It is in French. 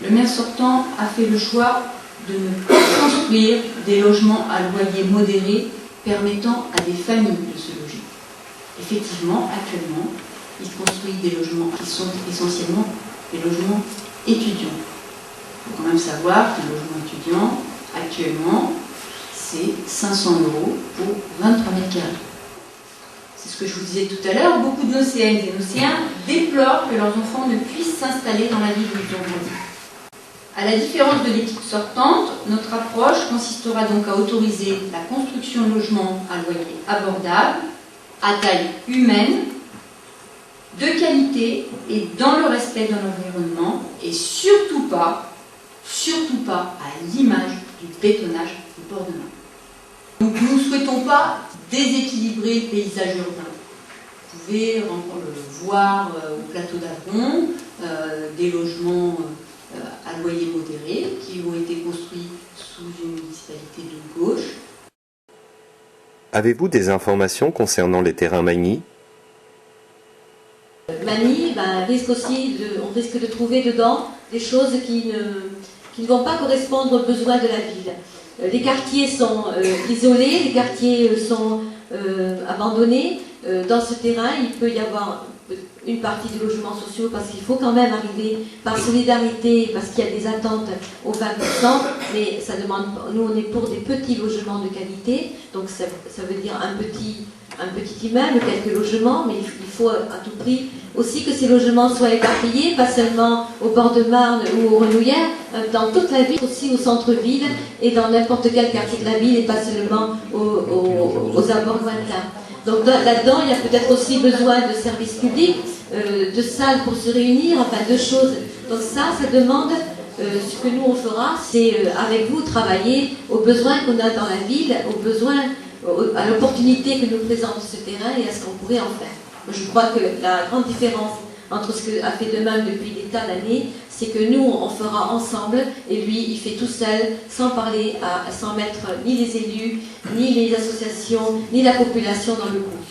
Le maire sortant a fait le choix de ne pas construire des logements à loyer modéré permettant à des familles de se loger. Effectivement, actuellement, il construit des logements qui sont essentiellement des logements étudiants. Il faut quand même savoir qu'un logement étudiant, actuellement, c'est 500 € pour 23 mètres carrés. C'est ce que je vous disais tout à l'heure, beaucoup de Nocéennes et Nocéens déplorent que leurs enfants ne puissent s'installer dans la ville où ils ont grandi. À la différence de l'équipe sortante, notre approche consistera donc à autoriser la construction de logements à loyer abordable, à taille humaine, de qualité et dans le respect de l'environnement, et surtout pas à l'image du bétonnage du bord de mer. Donc nous ne souhaitons pas déséquilibrer le paysage urbain. Vous pouvez le voir au plateau d'Avron, des logements à loyer modéré qui ont été construits sous une municipalité de gauche. Avez-vous des informations concernant les terrains Magny? Magny, on risque de trouver dedans des choses qui ne vont pas correspondre aux besoins de la ville. Les quartiers sont isolés, les quartiers sont abandonnés. Dans ce terrain, il peut y avoir une partie des logements sociaux parce qu'il faut quand même arriver par solidarité, parce qu'il y a des attentes aux 20%, mais ça demande, nous on est pour des petits logements de qualité, donc ça veut dire un petit immeuble, quelques logements, mais il faut à tout prix aussi que ces logements soient éparpillés, pas seulement au bord de Marne ou aux Renouillères, dans toute la ville, aussi au centre-ville et dans n'importe quel quartier de la ville et pas seulement aux abords lointains. Donc là-dedans, il y a peut-être aussi besoin de services publics, de salles pour se réunir, enfin de choses. Donc ça demande, ce que nous on fera, c'est avec vous travailler aux besoins qu'on a dans la ville, aux besoins, à l'opportunité que nous présente ce terrain et à ce qu'on pourrait en faire. Je crois que la grande différence entre ce que a fait Demum depuis des tas d'années, c'est que nous, on fera ensemble, et lui, il fait tout seul, sans parler, sans mettre ni les élus, ni les associations, ni la population dans le coup.